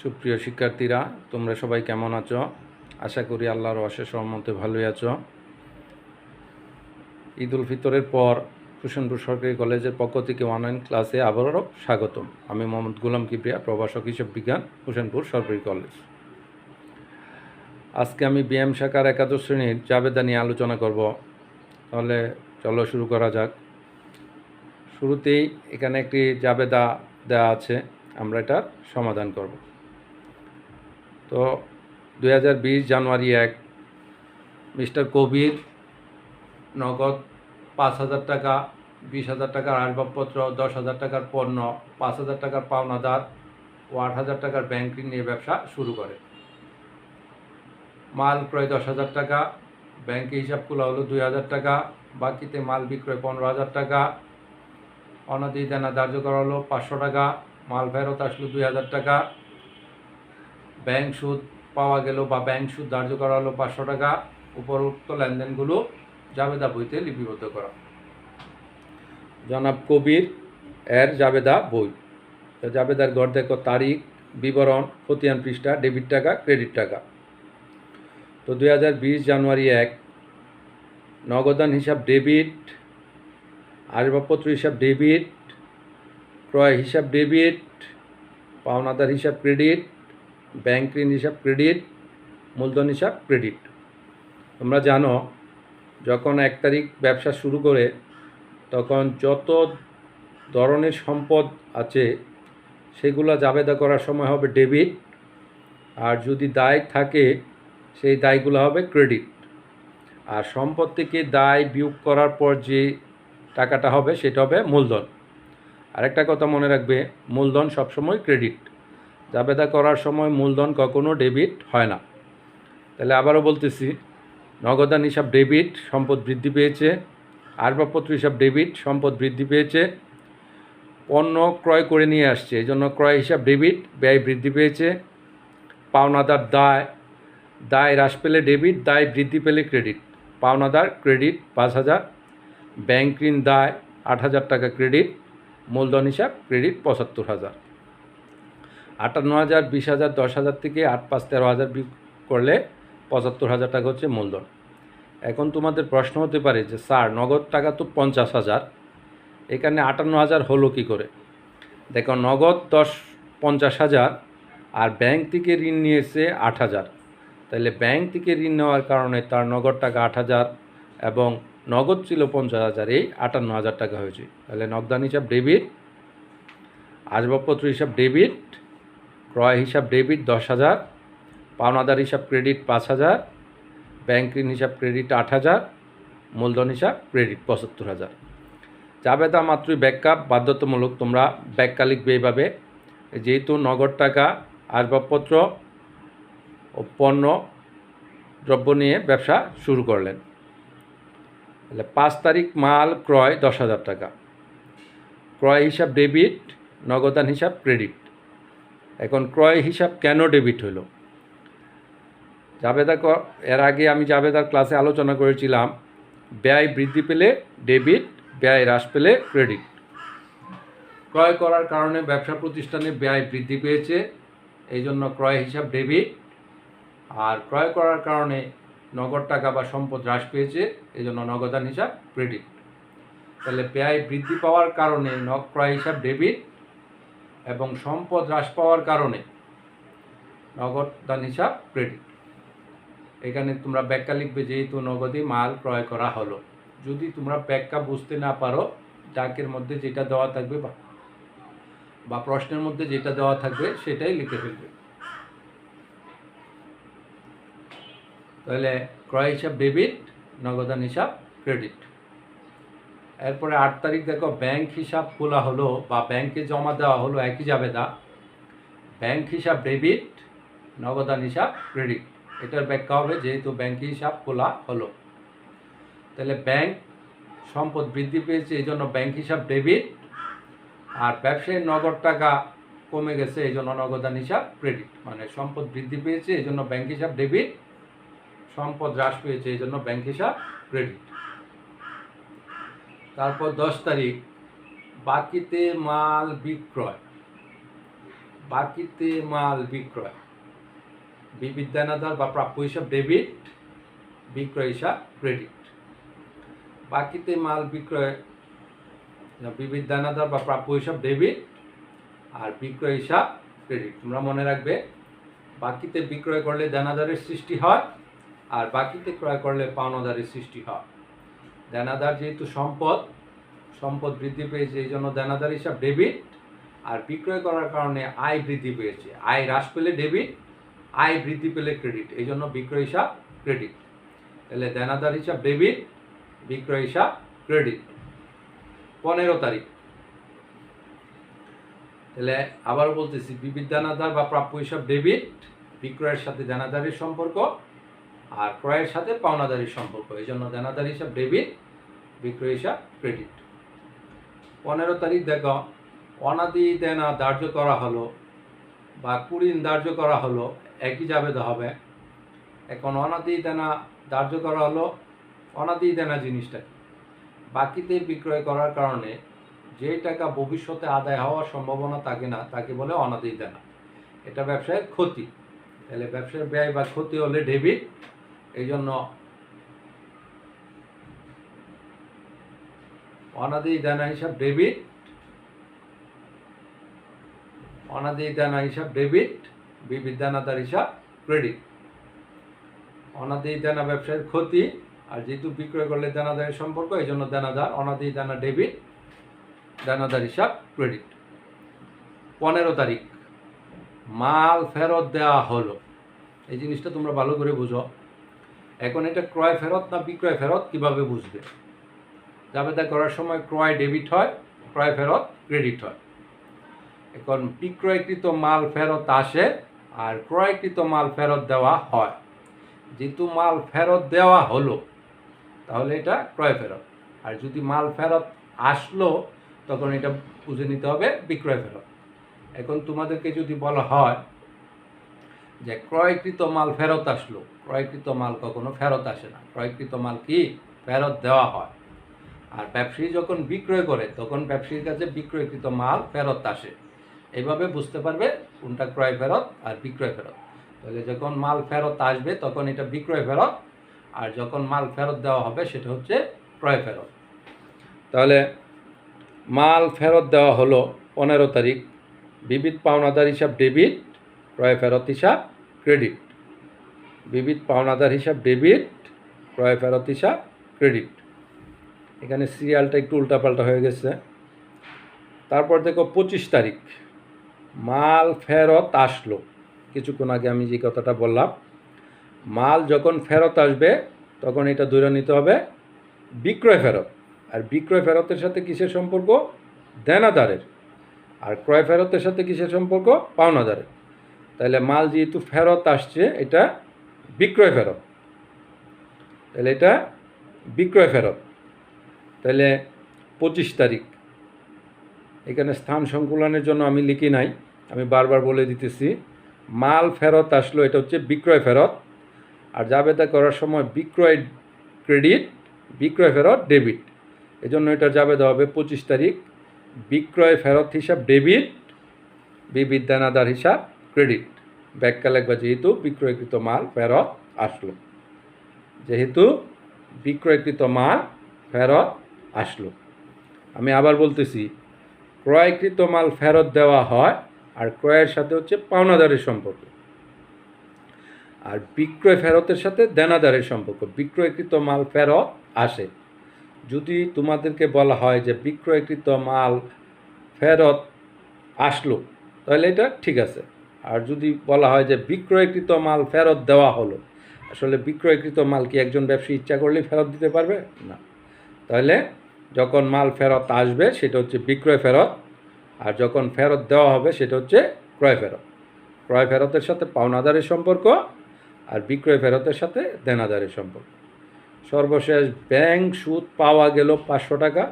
সুপ্রিয় শিক্ষার্থীরা, তোমরা সবাই কেমন আছো? আশা করি আল্লাহর অশেষ রহমতে ভালোই আছো। ঈদ উল ফিতরের পর হোসেনপুর সরকারি কলেজের পক্ষ থেকে অনলাইন ক্লাসে আবারও স্বাগতম। আমি মোহাম্মদ গোলাম কিবরিয়া, প্রভাষক হিসাব বিজ্ঞান, হোসেনপুর সরকারি কলেজ। আজকে আমি বিএম শাখার একাদশ শ্রেণীর জাবেদা নিয়ে আলোচনা করব। তাহলে চলো শুরু করা যাক। শুরুতেই এখানে একটি জাবেদা দেওয়া আছে, আমরা এটার সমাধান করব। তো 2020 জানুয়ারি 1 মিস্টার কবির নগদ 5,000 টাকা, 20,000 টাকার আসবাবপত্র, 10,000 টাকার পণ্য, 5,000 টাকার পাওনাদার ও 8,000 টাকার ব্যাংক ঋণ নিয়ে ব্যবসা শুরু করে। মাল ক্রয় 10,000 টাকা, ব্যাংকে হিসাব খোলা হলো 2,000 টাকা, বাকিতে মাল বিক্রয় 15,000 টাকা, অনাদি দেনা ধার্য করা হলো 500 টাকা, মাল ফেরত আসলো 2,000 টাকা, ব্যাংক সুদ পাওয়া গেল বা ব্যাংক সুদ ধার্য করা হলো 500 টাকা। উপরোক্ত লেনদেনগুলো জাবেদা বইতে লিপিবদ্ধ করা। জনাব কবির এর জাবেদা বই। জাবেদার ঘর দেখো, তারিখ, বিবরণ, খতিয়ান পৃষ্ঠা, ডেবিট টাকা, ক্রেডিট টাকা। তো 2020 জানুয়ারি 1 নগদান হিসাব ডেবিট, আসবাবপত্র হিসাব ডেবিট, ক্রয় হিসাব ডেবিট, পাওনাদার হিসাব ক্রেডিট, ব্যাংক ঋণ হিসাব ক্রেডিট, মূলধন হিসাব ক্রেডিট। তোমরা জানো, যখন 1 তারিখ ব্যবসা শুরু করে তখন যত ধরনের সম্পদ আছে সেগুলো জাবেদা করার সময় হবে ডেবিট, আর যদি দায় থাকে সেই দায়গুলো হবে ক্রেডিট। আর সম্পদ থেকে দায় বিয়োগ করার পর যে টাকাটা হবে সেটা হবে মূলধন। আরেকটা কথা মনে রাখবে, মূলধন সবসময় ক্রেডিট। জাবেদা করার সময় মূলধন কখনো ডেবিট হয় না। তাহলে আবারও বলতেছি, নগদান হিসাব ডেবিট, সম্পদ বৃদ্ধি পেয়েছে। আসবাবপত্র হিসাব ডেবিট, সম্পদ বৃদ্ধি পেয়েছে। পণ্য ক্রয় করে নিয়ে আসছে, এই জন্য ক্রয় হিসাব ডেবিট, ব্যয় বৃদ্ধি পেয়েছে। পাওনাদার দায় হ্রাস পেলে ডেবিট, দায় বৃদ্ধি পেলে ক্রেডিট। পাওনাদার ক্রেডিট 5,000, ব্যাংক ঋণ দায় 8,000 টাকা ক্রেডিট, মূলধন হিসাব ক্রেডিট 75,000। 58,000, 20,000, 10,000 থেকে 8, 5, 13,000 করলে 75,000 টাকা হচ্ছে মূলধন। এখন তোমাদের প্রশ্ন হতে পারে যে স্যার, নগদ টাকা তো 50,000, এখানে 58,000 হলো কী করে? দেখো, নগদ 50,000 আর ব্যাংক থেকে ঋণ নিয়েছে 8,000। তাহলে ব্যাংক থেকে ঋণ নেওয়ার কারণে তার নগদ টাকা 8,000 এবং নগদ ছিল 50,000, এই 58,000 টাকা হয়েছে। তাহলে নগদান হিসাব ডেবিট, আসবাবপত্র হিসাব ডেবিট, ক্রয় হিসাব ডেবিট 10,000, পাওনাদার হিসাব ক্রেডিট 5,000, ব্যাংক ঋণ হিসাব ক্রেডিট 8,000, মূলধন হিসাব ক্রেডিট 75,000। জাবেদা মাত্রই ব্যাখ্যা বাধ্যতামূলক, তোমরা ব্যাখ্যা লিখবে এইভাবে। যেহেতু নগদ টাকা, আসবাবপত্র ও পণ্য দ্রব্য নিয়ে ব্যবসা শুরু করলেন। তাহলে 5 তারিখ মাল ক্রয় 10,000 টাকা, ক্রয় হিসাব ডেবিট, নগদান হিসাব ক্রেডিট। এখন ক্রয় হিসাব কেন ডেবিট হলো? জাবেদা এর আগে আমি জাবেদার ক্লাসে আলোচনা করেছিলাম, ব্যয় বৃদ্ধি পেলে ডেবিট, ব্যয় হ্রাস পেলে ক্রেডিট। ক্রয় করার কারণে ব্যবসা প্রতিষ্ঠানে ব্যয় বৃদ্ধি পেয়েছে, এই জন্য ক্রয় হিসাব ডেবিট। আর ক্রয় করার কারণে নগদ টাকা বা সম্পদ হ্রাস পেয়েছে, এই জন্য নগদান হিসাব ক্রেডিট। তাহলে ব্যয় বৃদ্ধি পাওয়ার কারণে ক্রয় হিসাব ডেবিট এবং সম্পদ হ্রাস পাওয়ার কারণে নগদান হিসাব ক্রেডিট। এখানে তোমরা ব্যাখ্যা লিখবে, যেহেতু নগদে মাল ক্রয় করা হলো। যদি তোমরা ব্যাখ্যা বুঝতে না পারো, ডাকের মধ্যে যেটা দেওয়া থাকবে বা প্রশ্নের মধ্যে যেটা দেওয়া থাকবে সেটাই লিখে ফেলবে। তাহলে ক্রয় হিসাব ডেবিট, নগদান হিসাব ক্রেডিট। এরপরে 8 তারিখ দেখো, ব্যাংক হিসাব খোলা হলো বা ব্যাংকে জমা দেওয়া হলো একই জাবেদা। ব্যাংক হিসাব ডেবিট, নগদান হিসাব ক্রেডিট। এটার ব্যাখ্যা হবে, যেহেতু ব্যাংকে হিসাব খোলা হলো। তাহলে ব্যাংক সম্পদ বৃদ্ধি পেয়েছে, এই জন্য ব্যাংক হিসাব ডেবিট। আর ব্যবসায়ীর নগদ টাকা কমে গেছে, এই জন্য নগদান হিসাব ক্রেডিট। মানে সম্পদ বৃদ্ধি পেয়েছে, এই জন্য ব্যাংক হিসাব ডেবিট, সম্পদ হ্রাস পেয়েছে, এই জন্য ব্যাংক হিসাব ক্রেডিট। তারপর 10 তারিখ বাকিতে মাল বিক্রয় বাকিতে মাল বিক্রয়, বিবিধ দেনাদার বা প্রাপ্য হিসাব ডেবিট, বিক্রয় হিসাব ক্রেডিট। বাকিতে মাল বিক্রয়, বিবিধ দেনাদার বা প্রাপ্য হিসাব ডেবিট আর বিক্রয় হিসাব ক্রেডিট। তোমরা মনে রাখবে, বাকিতে বিক্রয় করলে দেনাদারের সৃষ্টি হয় আর বাকিতে ক্রয় করলে পাওনাদারের সৃষ্টি হয়। দেনাদার যেহেতু সম্পদ বৃদ্ধি পেয়েছে, এই জন্য দেনাদার হিসাব ডেবিট, আর বিক্রয় করার কারণে আয় বৃদ্ধি পেয়েছে। আয় হ্রাস পেলে ডেবিট, আয় বৃদ্ধি পেলে ক্রেডিট, এই জন্য বিক্রয় হিসাব ক্রেডিট। তাহলে দেনাদার হিসাব ডেবিট, বিক্রয় হিসাব ক্রেডিট। 15 তারিখ, তাহলে আবার বলতেছি, বিবিধ দেনাদার বা প্রাপ্য হিসাব ডেবিট, বিক্রয়ের সাথে দেনাদারের সম্পর্ক আর ক্রয়ের সাথে পাওনাদারির সম্পর্ক, এই জন্য দেনাদার হিসাব ডেবিট, বিক্রয় হিসাব ক্রেডিট। 15 তারিখ দেখো, অনাদি দেনা ধার্য করা হলো বা কুড়িন ধার্য করা হলো, একই জাবেদা হবে। এখন অনাদি দেনা ধার্য করা হলো, অনাদি দেনা জিনিসটা বাকিতে বিক্রয় করার কারণে যে টাকা ভবিষ্যতে আদায় হওয়ার সম্ভাবনা থাকে না, তাকে বলে অনাদি দেনা। এটা ব্যবসায়ের ক্ষতি। তাহলে ব্যবসার ব্যয় বা ক্ষতি হলে ডেবিট, এই জন্য অনাদি দেনা হিসাব ডেবিট, অনাদি দেনা হিসাব ডেবিট, বিবিধ দেনাদার হিসাব ক্রেডিট। অনাদি দেনা ব্যবসায়ের ক্ষতি, আর যেহেতু বিক্রয় করলে দেনাদারের সম্পর্ক, এই জন্য দেনাদার, অনাদি দেনা ডেবিট, দেনাদার হিসাব ক্রেডিট। 15 তারিখ, মাল ফেরত দেওয়া হলো। এই জিনিসটা তোমরা ভালো করে বুঝো। এখন এটা ক্রয় ফেরত না বিক্রয় ফেরত কিভাবে বুঝবে? জাবেদা করার সময় ক্রয় ডেবিট হয়, ক্রয় ফেরত ক্রেডিট হয়। এখন বিক্রয়কৃত মাল ফেরত আসে আর ক্রয়কৃত মাল ফেরত দেওয়া হয়। যেহেতু মাল ফেরত দেওয়া হলো, তাহলে এটা ক্রয় ফেরত। আর যদি মাল ফেরত আসলো, তখন এটা বুঝে নিতে হবে বিক্রয় ফেরত। এখন তোমাদেরকে যদি বলা হয় যে ক্রয়কৃত মাল ফেরত আসলো, ক্রয়কৃত মাল কখনো ফেরত আসে না। ক্রয়কৃত মাল কি ফেরত দেওয়া হয়। আর ব্যবসায়ী যখন বিক্রয় করে, তখন ব্যবসায়ীর কাছে বিক্রয়কৃত মাল ফেরত আসে। এইভাবে বুঝতে পারবে কোনটা ক্রয় ফেরত আর বিক্রয় ফেরত। তাহলে যখন মাল ফেরত আসবে, তখন এটা বিক্রয় ফেরত, আর যখন মাল ফেরত দেওয়া হবে, সেটা হচ্ছে ক্রয় ফেরত। তাহলে মাল ফেরত দেওয়া হলো 15 তারিখ, বিবিধ পাওনাদার হিসাব ডেবিট, ক্রয় ফেরত হিসাব ক্রেডিট। বিবিধ পাওনাদার হিসাব ডেবিট, ক্রয় ফেরত হিসাব ক্রেডিট। এখানে সিরিয়ালটা একটু উল্টাপাল্টা হয়ে গেছে। তারপর দেখো 25 তারিখ, মাল ফেরত আসলো। কিছুক্ষণ আগে আমি যে কথাটা বললাম, মাল যখন ফেরত আসবে, তখন এটা ধরে নিতে হবে বিক্রয় ফেরত। আর বিক্রয় ফেরতের সাথে কিসের সম্পর্ক? দেনাদারের। আর ক্রয় ফেরতের সাথে কিসের সম্পর্ক? পাওনাদারের। তাহলে মাল যেহেতু ফেরত আসছে, এটা বিক্রয় ফেরত। তাহলে এটা বিক্রয় ফেরত। তাহলে 25 তারিখ, এখানে স্থান সংকুলনের জন্য আমি লিখি নাই, আমি বারবার বলে দিতেছি। মাল ফেরত আসলো, এটা হচ্ছে বিক্রয় ফেরত। আর জাবেদা করার সময় বিক্রয় ক্রেডিট, বিক্রয় ফেরত ডেবিট। এজন্য এটা জাবেদা হবে 25 তারিখ, বিক্রয় ফেরত হিসাব ডেবিট, বিবিধ দেনাদার হিসাব ক্রেডিট। ব্যাখ্যা লিখবা, যেহেতু বিক্রয়কৃত মাল ফেরত আসলো, যেহেতু বিক্রয়কৃত মাল ফেরত আসলো। আমি আবার বলতেছি, ক্রয়কৃত মাল ফেরত দেওয়া হয়, আর ক্রয়ের সাথে হচ্ছে পাওনাদারের সম্পর্ক, আর বিক্রয় ফেরতের সাথে দেনাদারের সম্পর্ক। বিক্রয়কৃত মাল ফেরত আসে। যদি তোমাদেরকে বলা হয় যে বিক্রয়কৃত মাল ফেরত আসলো, তাহলে এটা ঠিক আছে। আর যদি বলা হয় যে বিক্রয়কৃত মাল ফেরত দেওয়া হলো, আসলে বিক্রয়কৃত মাল কি একজন ব্যবসায়ী ইচ্ছা করলেই ফেরত দিতে পারবে না। তাহলে যখন মাল ফেরত আসবে, সেটা হচ্ছে বিক্রয় ফেরত, আর যখন ফেরত দেওয়া হবে, সেটা হচ্ছে ক্রয় ফেরত। ক্রয় ফেরতের সাথে পাওনাদারের সম্পর্ক, আর বিক্রয় ফেরতের সাথে দেনাদারের সম্পর্ক। সর্বশেষ, ব্যাংক সুদ পাওয়া গেল 500 টাকা,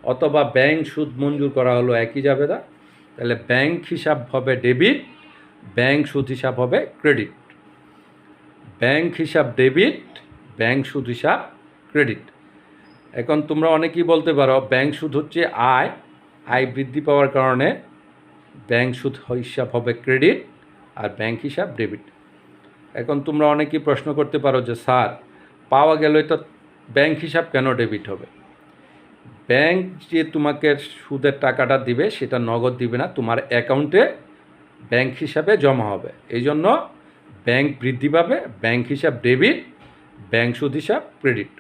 অথবা ব্যাংক সুদ মঞ্জুর করা হলো, একই জাবেদা। তাহলে ব্যাংক হিসাব হবে ডেবিট, ব্যাংক সুদ হিসাব হবে ক্রেডিট। ব্যাংক হিসাব ডেবিট, ব্যাংক সুদ হিসাব ক্রেডিট। এখন তোমরা অনেকেই বলতে পারো ব্যাংক সুদ হচ্ছে আয়, আয় বৃদ্ধি পাওয়ার কারণে ব্যাংক সুদ হিসাব হবে ক্রেডিট, আর ব্যাংক হিসাব ডেবিট। এখন তোমরা অনেকেই প্রশ্ন করতে পারো যে স্যার, পাওয়া গেল এটা ব্যাংক হিসাব কেন ডেবিট হবে? ব্যাংক যে তোমাকে সুদের টাকাটা দিবে সেটা নগদ দিবে না, তোমার অ্যাকাউন্টে ব্যাংক হিসাবে জমা হবে। এই জন্য ব্যাংক বৃদ্ধি পাবে, ব্যাংক হিসাব ডেবিট, ব্যাংক সুদ হিসাব ক্রেডিট।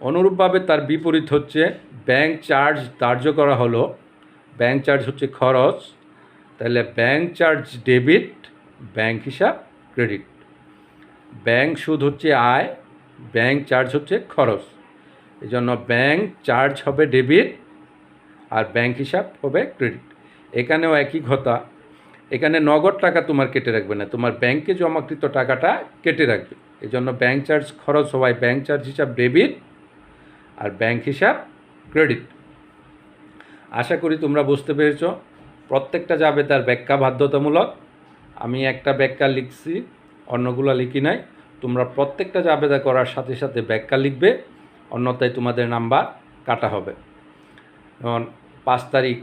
অনুরূপভাবে তার বিপরীত হচ্ছে ব্যাংক চার্জ ধার্য করা হলো, ব্যাংক চার্জ হচ্ছে খরচ, তাহলে ব্যাংক চার্জ ডেবিট, ব্যাংক হিসাব ক্রেডিট। ব্যাংক সুদ হচ্ছে আয়, ব্যাংক চার্জ হচ্ছে খরচ। এই জন্য ব্যাংক চার্জ হবে ডেবিট আর ব্যাংক হিসাব হবে ক্রেডিট। এখানেও একই কথা, এখানে নগদ টাকা তোমার কেটে রাখবে না, তোমার ব্যাংকে জমাকৃত টাকাটা কেটে রাখবে। এই জন্য ব্যাংক চার্জ খরচ হওয়ায় ব্যাংক চার্জ হিসাব ডেবিট আর ব্যাংক হিসাব ক্রেডিট। আশা করি তোমরা বুঝতে পেরেছ। প্রত্যেকটা যাবে তার ব্যাখ্যা বাধ্যতামূলক। আমি একটা ব্যাখ্যা লিখছি, অন্যগুলো লিখি নাই। তোমরা প্রত্যেকটা জাবেদা করার সাথে সাথে ব্যাখ্যা লিখবে, অন্যথায় তোমাদের নাম্বার কাটা হবে। যেমন 5 তারিখ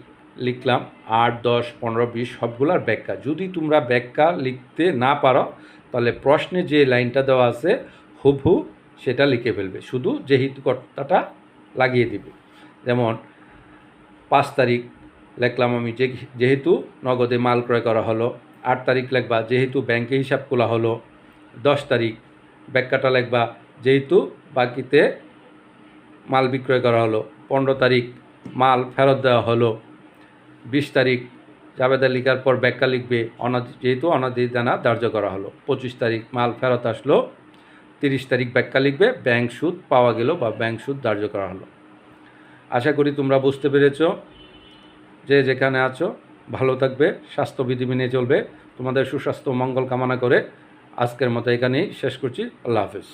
লিখলাম, 8, 10, 15, 20 সবগুলোর ব্যাখ্যা। যদি তোমরা ব্যাখ্যা লিখতে না পারো তাহলে প্রশ্নে যে লাইনটা দেওয়া আছে হুবহু সেটা লিখে ফেলবে, শুধু যেহেতু কর্তাটা লাগিয়ে দিবে। যেমন 5 তারিখ লিখলাম আমি, যেহেতু নগদে মাল ক্রয় করা হলো। 8 তারিখ লিখবা যেহেতু ব্যাংকে হিসাব খোলা হলো। 10 তারিখ ব্যাখ্যাটা লিখবা যেহেতু বাকিতে মাল বিক্রয় করা হলো। 15 তারিখ মাল ফেরত দেওয়া হলো। 20 তারিখ জাবেদা লিখার পর ব্যাখ্যা লিখবে যেহেতু অনাদায়ী ধার্য করা হলো। 25 তারিখ মাল ফেরত আসলো। 30 তারিখ ব্যাখ্যা লিখবে ব্যাংক সুদ পাওয়া গেল বা ব্যাংক সুদ ধার্য করা হলো। আশা করি তোমরা বুঝতে পেরেছ। যে যেখানে আছো ভালো থাকবে, স্বাস্থ্যবিধি মেনে চলবে। তোমাদের সুস্বাস্থ্য মঙ্গল কামনা করে আজকের মতো এখানেই শেষ করছি। আল্লাহ হাফেজ।